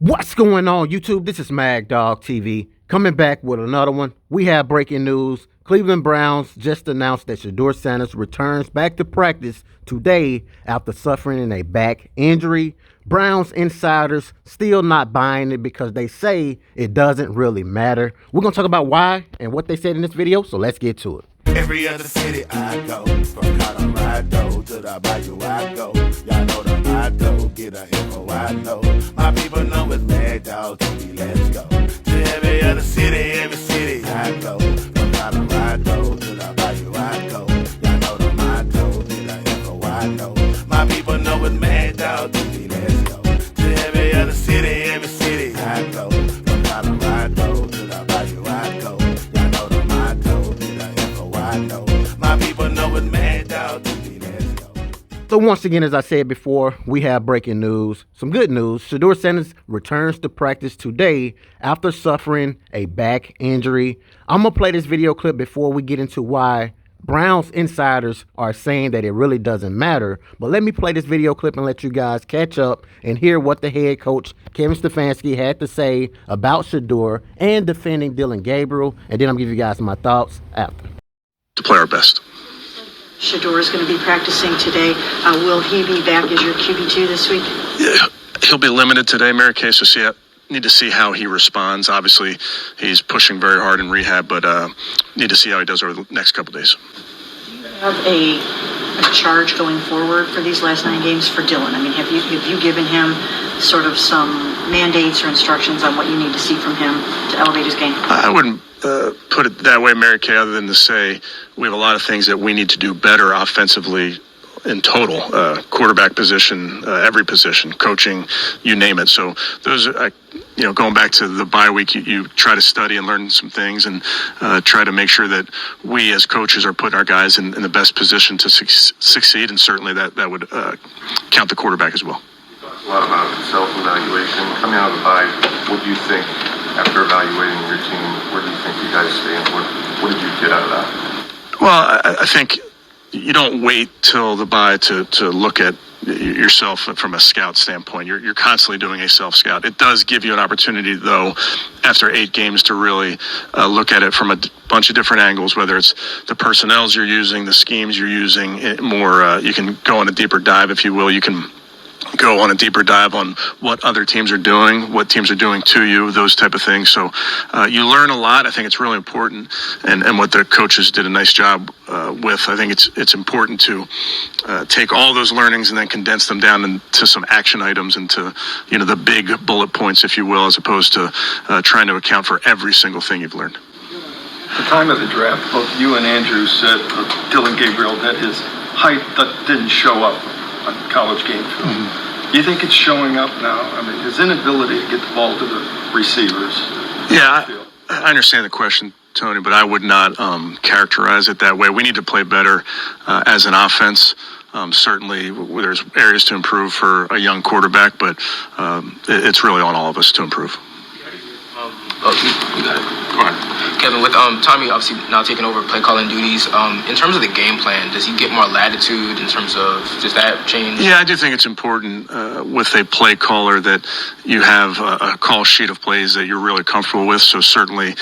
What's going on, YouTube? This is Mag Dog TV coming back with another one. We have breaking news. Cleveland Browns just announced that Shedeur Sanders returns back to practice today after suffering a back injury. Browns insiders still not buying it because they say it doesn't really matter. We're going to talk about why and what they said in this video, so let's get to it. Every other city I go, from Colorado to the Bayou I go. Y'all know the motto, get a info I know. My people know it's Mad Dog TV, let's go. To every other city I go. From Colorado to the Bayou I go. Y'all know the motto, get a info I know. My people know it's Mad Dog TV, let's go. To every other city I go. From Colorado to the Bayou I go. Y'all know the motto, get a info I know. My people know it's Mad Dog TV, let's go. So once again, as I said before, we have breaking news. Some good news. Shedeur Sanders returns to practice today after suffering a back injury. I'm going to play this video clip before we get into why Browns insiders are saying that it really doesn't matter. But let me play this video clip and let you guys catch up and hear what the head coach, Kevin Stefanski, had to say about Shedeur and defending Dillon Gabriel. And then I'm going to give you guys my thoughts after. To play our best. Shedeur is going to be practicing today. Will he be back as your QB2 this week? Yeah, he'll be limited today, Mary Kay, so need to see how he responds. Obviously, he's pushing very hard in rehab, but need to see how he does over the next couple days. Do you have a charge going forward for these last 9 games for Dillon? I mean, have you given him sort of some mandates or instructions on what you need to see from him to elevate his game? I wouldn't put it that way, Mary Kay, other than to say we have a lot of things that we need to do better offensively in total, quarterback position, every position, coaching, you name it. So those, going back to the bye week, you try to study and learn some things and try to make sure that we as coaches are putting our guys in the best position to succeed. And certainly that would count the quarterback as well. You talked a lot about self-evaluation. Coming out of the bye, what do you think, after evaluating your team, where do you think you guys stand? What did you get out of that? Well, I think you don't wait till the bye to look at yourself from a scout standpoint. You're constantly doing a self-scout. It does give you an opportunity, though, after 8 games to really look at it from a bunch of different angles, whether it's the personnels you're using, the schemes you're using, you can go on a deeper dive, if you will. You can go on a deeper dive on what other teams are doing, what teams are doing to you, those type of things. So you learn a lot. I think it's really important, and what the coaches did a nice job with. I think it's important to take all those learnings and then condense them down into some action items, into the big bullet points, if you will, as opposed to trying to account for every single thing you've learned. At the time of the draft, both you and Andrew said Dillon Gabriel that his height didn't show up on college game film. Mm-hmm. Do you think it's showing up now? I mean, his inability to get the ball to the receivers. Yeah, I understand the question, Tony, but I would not characterize it that way. We need to play better as an offense. Certainly, there's areas to improve for a young quarterback, but it's really on all of us to improve. Go ahead. Kevin, with Tommy obviously now taking over play calling duties, in terms of the game plan, does he get more latitude in terms of, does that change? Yeah, I do think it's important with a play caller that you have a call sheet of plays that you're really comfortable with. So certainly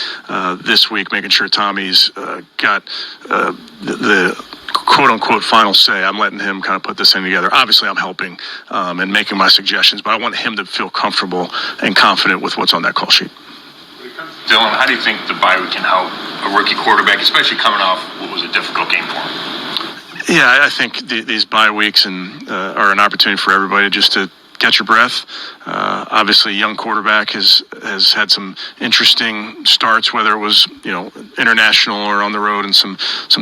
this week, making sure Tommy's got the quote-unquote final say. I'm letting him kind of put this thing together. Obviously, I'm helping and making my suggestions, but I want him to feel comfortable and confident with what's on that call sheet. Dillon, how do you think the bye week can help a rookie quarterback, especially coming off what was a difficult game for him? Yeah, I think these bye weeks are an opportunity for everybody just to catch your breath. Obviously, young quarterback has had some interesting starts, whether it was international or on the road in some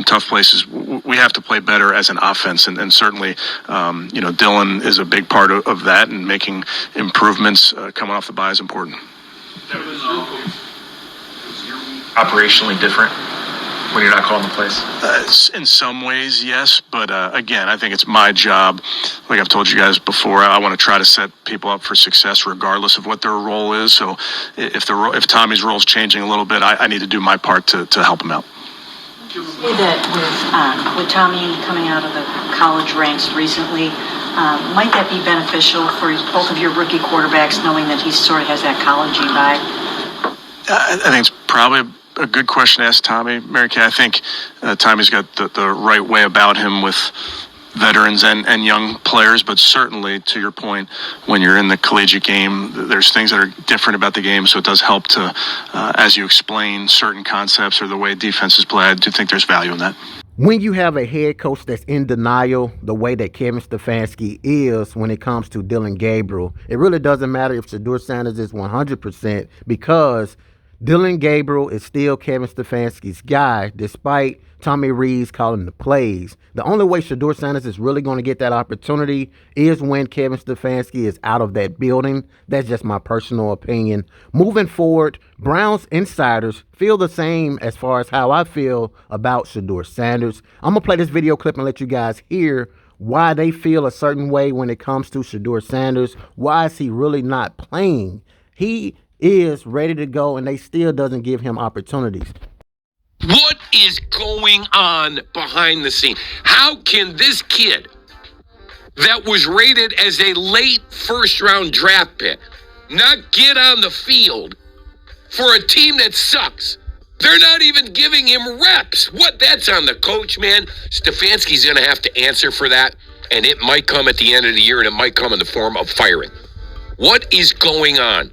tough places. We have to play better as an offense, and certainly Dillon is a big part of that, and making improvements coming off the bye is important. Operationally different when you're not calling the plays? In some ways, yes. But again, I think it's my job. Like I've told you guys before, I want to try to set people up for success regardless of what their role is. So if Tommy's role is changing a little bit, I need to do my part to help him out. Say that with Tommy coming out of the college ranks recently, Might that be beneficial for both of your rookie quarterbacks, knowing that he sort of has that college-y vibe? I think it's probably a good question to ask Tommy. Mary Kay, I think Tommy's got the right way about him with veterans and young players, but certainly, to your point, when you're in the collegiate game, there's things that are different about the game, so it does help to, as you explain certain concepts or the way defenses play. I do think there's value in that. When you have a head coach that's in denial the way that Kevin Stefanski is when it comes to Dillon Gabriel, it really doesn't matter if Shedeur Sanders is 100% because Dillon Gabriel is still Kevin Stefanski's guy, despite Tommy Rees calling the plays. The only way Shedeur Sanders is really going to get that opportunity is when Kevin Stefanski is out of that building. That's just my personal opinion. Moving forward, Browns insiders feel the same as far as how I feel about Shedeur Sanders. I'm going to play this video clip and let you guys hear why they feel a certain way when it comes to Shedeur Sanders. Why is he really not playing? He is ready to go, and they still doesn't give him opportunities. What is going on behind the scene? How can this kid that was rated as a late first-round draft pick not get on the field for a team that sucks? They're not even giving him reps. What? That's on the coach, man. Stefanski's going to have to answer for that, and it might come at the end of the year, and it might come in the form of firing. What is going on?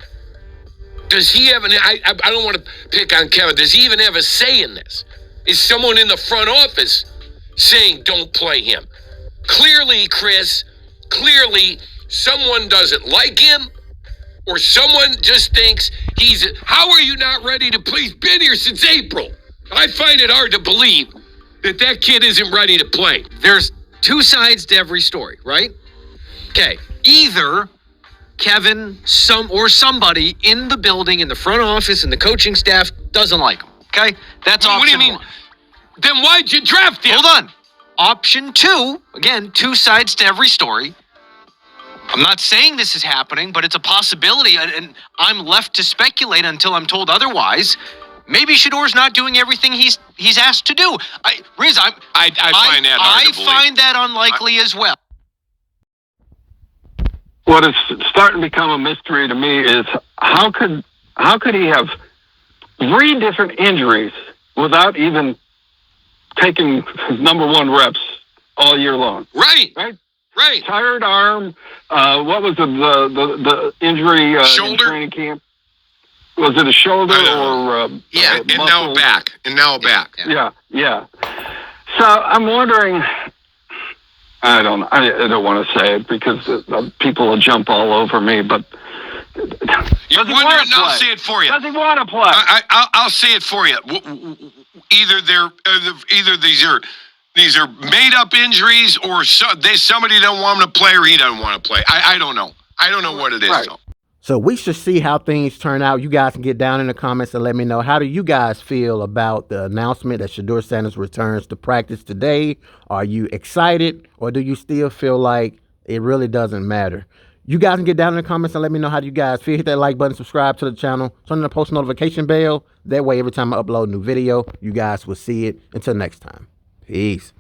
Does he have I don't want to pick on Kevin. Does he even have a say in this? Is someone in the front office saying don't play him? Clearly, Chris, someone doesn't like him, or someone just thinks how are you not ready to play? He's been here since April. I find it hard to believe that kid isn't ready to play. There's two sides to every story, right? Okay. Either Kevin, somebody in the building, in the front office, in the coaching staff doesn't like him. Okay? That's option What do you mean? one. Then why'd you draft him? Hold on. Option two, again, two sides to every story. I'm not saying this is happening, but it's a possibility, and I'm left to speculate until I'm told otherwise. Maybe Shedeur's not doing everything he's asked to do. I find that hard to believe. I find that unlikely as well. What is starting to become a mystery to me is how could he have 3 different injuries without even taking his number 1 reps all year long? Right. Tired arm. What was the injury Shoulder? in training camp? Was it a shoulder or and now back. Yeah. So I'm wondering. I don't want to say it because people will jump all over me, but You're wondering, I'll say it for you. Does he want to play? I'll say it for you. Either these are made up injuries, or somebody don't want him to play, or he doesn't want to play. I don't know. I don't know what it is. Right. Though. So we should see how things turn out. You guys can get down in the comments and let me know. How do you guys feel about the announcement that Shedeur Sanders returns to practice today? Are you excited, or do you still feel like it really doesn't matter? You guys can get down in the comments and let me know how you guys feel. Hit that like button, subscribe to the channel, turn on the post notification bell. That way, every time I upload a new video, you guys will see it. Until next time, peace.